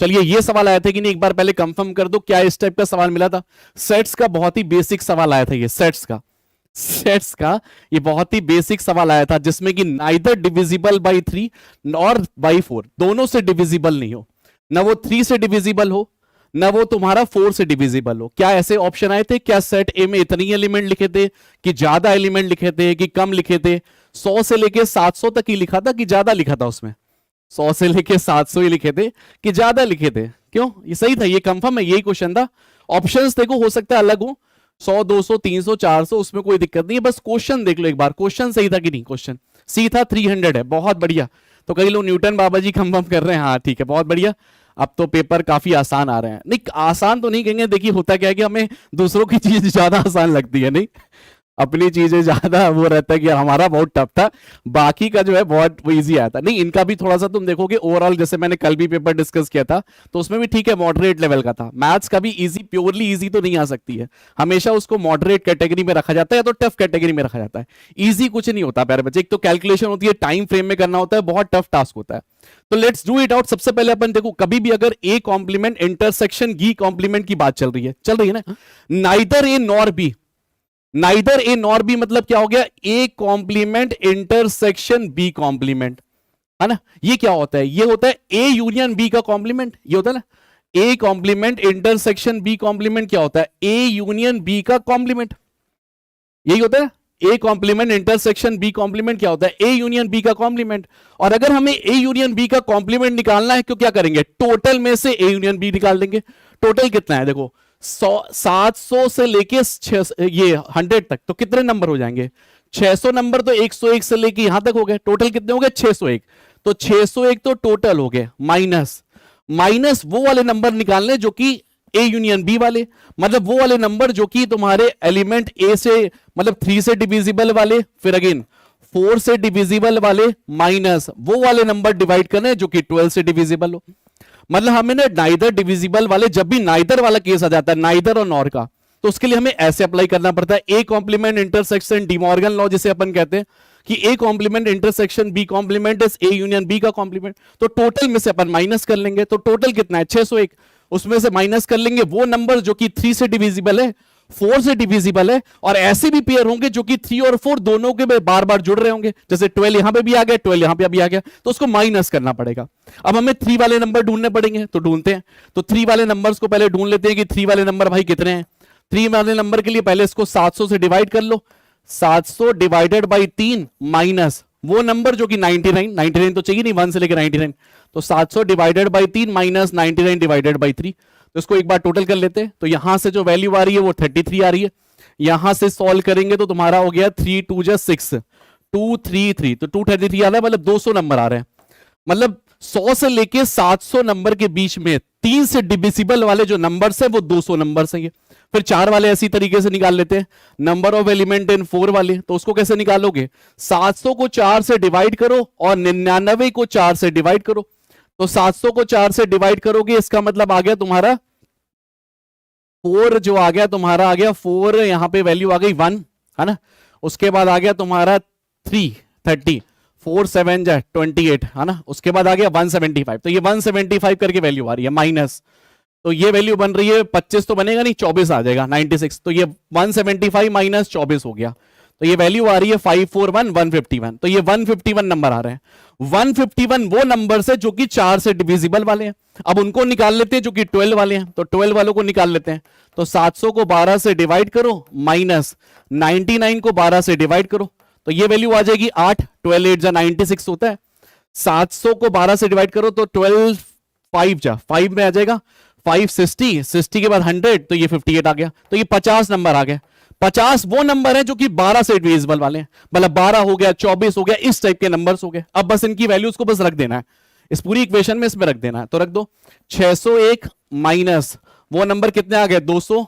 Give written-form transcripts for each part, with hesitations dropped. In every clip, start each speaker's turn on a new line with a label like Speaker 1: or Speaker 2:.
Speaker 1: चलिए ये सवाल आया था कि नहीं, एक बार पहले कंफर्म कर दो क्या इस टाइप का सवाल मिला था। सेट्स का बहुत ही बेसिक सवाल आया था, ये सेट्स का ये बहुत ही बेसिक सवाल आया था, जिसमें कि नाइदर डिविजिबल बाई 3 और बाई 4, दोनों से डिविजिबल नहीं हो, ना वो 3 से डिविजिबल हो, ना वो तुम्हारा 4 से डिविजिबल हो। क्या ऐसे ऑप्शन आए थे? क्या सेट ए में इतनी एलिमेंट लिखे थे, कि ज्यादा एलिमेंट लिखे थे, कि कम लिखे थे? 100 से लेके 700 तक ही लिखा था कि ज्यादा लिखा था उसमें? 100 से लेके 700 ही लिखे थे कि ज्यादा लिखे थे? क्यों? ये सही था, ये कंफर्म है, यही क्वेश्चन था। ऑप्शंस देखो, हो सकता है अलग हो, 100 200 300 400, उसमें कोई दिक्कत नहीं है, बस क्वेश्चन देख लो एक बार, क्वेश्चन सही था कि नहीं। क्वेश्चन सी था, 300 है, बहुत बढ़िया। तो कई लोग न्यूटन बाबा जी कंफर्म कर रहे हैं, हाँ ठीक है, बहुत बढ़िया। अब तो पेपर काफी आसान आ रहे हैं। नहीं, आसान तो नहीं कहेंगे, देखिए होता क्या है कि हमें दूसरों की चीज ज्यादा आसान लगती है, नहीं अपनी चीजें ज्यादा वो रहता है कि हमारा बहुत टफ था, बाकी का जो है बहुत इजी आया था। नहीं, इनका भी थोड़ा सा तुम देखोगे ओवरऑल, जैसे मैंने कल भी पेपर डिस्कस किया था, तो उसमें भी ठीक है, मॉडरेट लेवल का था। मैथ्स का भी इजी, प्योरली इजी तो नहीं आ सकती है, हमेशा उसको मॉडरेट कैटेगरी में रखा जाता है या तो टफ कैटेगरी में रखा जाता है। इजी कुछ नहीं होता प्यारे बच्चे, एक तो कैलकुलेशन होती है, टाइम फ्रेम में करना होता है, बहुत टफ टास्क होता है। तो लेट्स डू इट आउट। सबसे पहले अपन देखो, कभी भी अगर A complement intersection B complement की बात चल रही है ना, neither A nor B, neither A nor B मतलब क्या हो गया? A complement intersection B complement, है ना? ये क्या होता है? ये होता है ए यूनियन बी का कॉम्प्लीमेंट, ये होता है ना, A complement intersection B complement क्या होता है? ए यूनियन बी का कॉम्प्लीमेंट, यही होता है। A complement intersection B complement क्या होता है? ए यूनियन बी का कॉम्प्लीमेंट। और अगर हमें ए यूनियन बी का कॉम्प्लीमेंट निकालना है, तो क्या करेंगे? टोटल में से ए यूनियन बी निकाल देंगे। टोटल कितना है देखो, 700 से लेके ये 100 तक, तो कितने नंबर हो जाएंगे? 600 नंबर, तो 101 से लेके यहां तक हो गए, टोटल कितने हो गए? 601। तो 601 तो टोटल हो गए, माइनस वो वाले नंबर निकालने जो कि ए यूनियन बी वाले, मतलब वो वाले नंबर जो कि तुम्हारे एलिमेंट ए से, मतलब 3 से डिविजिबल वाले, फिर अगेन 4 से डिविजिबल वाले, माइनस वो वाले नंबर डिवाइड करने जो कि 12 से डिविजिबल हो। मतलब हमें ना नाइदर डिविजिबल वाले, जब भी नाइदर वाला केस आ जाता है, नाइदर और नॉर का, तो उसके लिए हमें ऐसे अप्लाई करना पड़ता है, A complement intersection De Morgan law जिसे अपन कहते हैं, कि A complement intersection B complement is A union B का कॉम्प्लीमेंट। तो टोटल में से अपन माइनस कर लेंगे, तो टोटल कितना है? 601। उसमें से माइनस कर लेंगे वो नंबर जो कि 3 से डिविजिबल है, 4 से डिविजिबल है, और ऐसे भी पेयर होंगे जो कि 3 और 4 दोनों के बार बार जुड़ रहे होंगे, जैसे 12 यहां पे भी आ गया, 12 यहां पे भी आ गया, तो उसको माइनस करना पड़ेगा। अब हमें 3 वाले नंबर ढूंढने पड़ेंगे, तो ढूंढते हैं। तो 3 वाले नंबर्स को पहले ढूंढ लेते हैं कि 3 वाले नंबर भाई कितने हैं। 3 वाले नंबर के लिए पहले इसको 700 से डिवाइड कर लो, 700 डिवाइडेड बाई 3 माइनस वो नंबर जो कि 99 तो चाहिए नहीं, 1 से लेकर 99, तो 700 divided by 3 minus 99 divided by 3। तो इसको एक बार टोटल कर लेते हैं, तो यहां से जो वैल्यू आ रही है वो 33 आ रही है। यहां से सॉल्व करेंगे तो तुम्हारा हो गया 3 2 6, 233, तो 233 आ रहा है, मतलब 200 नंबर आ रहे हैं। मतलब 100 से लेके 700 नंबर के बीच में 3 से डिविजिबल वाले जो नंबर्स है वो 200 नंबर्स हैं। फिर 4 वाले ऐसी तरीके से निकाल लेते हैं, नंबर ऑफ एलिमेंट इन 4 वाले, तो उसको कैसे निकालोगे? 700 को 4 से डिवाइड करो और 99 को 4 से डिवाइड करो। तो 700 को 4 से डिवाइड करोगे, इसका मतलब आ गया तुम्हारा 4, जो आ गया तुम्हारा, आ गया 4, यहां पे वैल्यू आ गई 1, है ना? उसके बाद आ गया तुम्हारा 3 30, 4 7 जा 28, है ना? उसके बाद आ गया 175, तो ये 175 करके वैल्यू आ रही है माइनस, तो ये वैल्यू बन रही है 25 तो बनेगा नहीं, 24 आ जाएगा, 96, तो ये 175 माइनस 24 हो गया, तो ये वैल्यू आ रही है 541 151, तो ये 151 नंबर आ रहे हैं। 151 वो नंबर से जो कि 4 से डिविजिबल वाले हैं। अब उनको निकाल लेते हैं जो कि 12 वाले हैं, तो 12 वालों को निकाल लेते हैं। तो 700 को 12 से डिवाइड करो माइनस 99 को 12 से डिवाइड करो, तो ये वैल्यू आ जाएगी 8, 12 8 जा 96 होता है। 700 को 12 से डिवाइड करो तो 12 5 जा 5 में आ जाएगा, 5 60, 60 के बाद 100, तो ये 58 आ गया, तो ये 50 नंबर आ गया। 50 वो नंबर है जो कि 12 से डिविजिबल वाले हैं, मतलब 12 हो गया, 24 हो गया, इस टाइप के नंबर्स हो गए। अब बस इनकी वैल्यूज को बस रख देना है, इस पूरी इक्वेशन में इसमें रख देना है, तो रख दो 601 माइनस वो नंबर कितने आ गए? 200,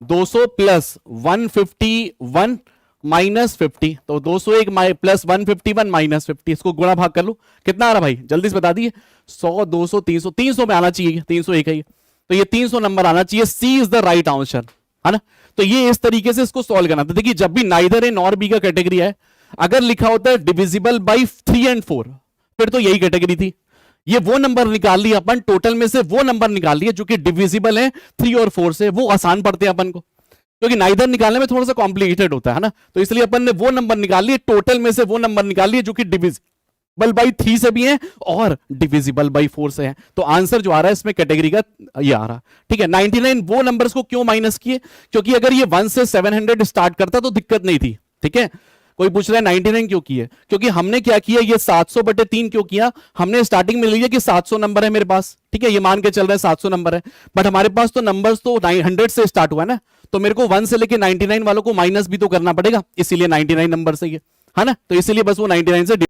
Speaker 1: 200 प्लस 151 माइनस 50, तो 201 प्लस 151 माइनस 50, इसको गुणा भाग कर लो, कितना आ रहा भाई? जल्दी से बता दिए। 100 200 300, 300 में आना चाहिए, 301 है, तो ये 300 नंबर आना चाहिए। सी इज द राइट आंसर, है ना? तो ये इस तरीके से इसको सॉल्व करना था। देखिए जब भी नाइदर ए नॉर बी का कैटेगरी है, अगर लिखा होता है डिविजिबल बाई 3 एंड 4, फिर तो यही कैटेगरी थी। ये वो नंबर निकाल लिया अपन, टोटल में से वो नंबर निकाल लिए जो कि डिविजिबल है 3 और 4 से, वो आसान पड़ते हैं अपन को, क्योंकि नाइदर निकालने में थोड़ा सा कॉम्प्लिकेटेड होता है ना, तो इसलिए अपन ने वो नंबर निकाल लिए, टोटल में से वो नंबर निकाल लिए जो कि डिविजिबल बाई 3 से भी है और डिविजिबल बाई 4 से है। तो आंसर जो आ रहा है इसमें कैटेगरी का ये आ रहा, ठीक है। 99 वो नंबर्स को क्यों माइनस किए, क्योंकि अगर ये 1 से 700 स्टार्ट करता तो दिक्कत नहीं थी, ठीक है। कोई पूछ रहा है 99 क्यों किए, क्योंकि हमने क्या किया, ये 700/3 क्यों किया, हमने स्टार्टिंग में लिया कि 700 नंबर है मेरे पास, ठीक है, ये मान के चल रहा है 700 नंबर है, बट हमारे पास तो नंबर्स तो 100 से स्टार्ट हुआ है ना, तो मेरे को 1 से लेके 99 वालों को माइनस भी तो करना पड़ेगा, इसीलिए 99 नंबर से ये है ना, तो इसीलिए बस वो 99 से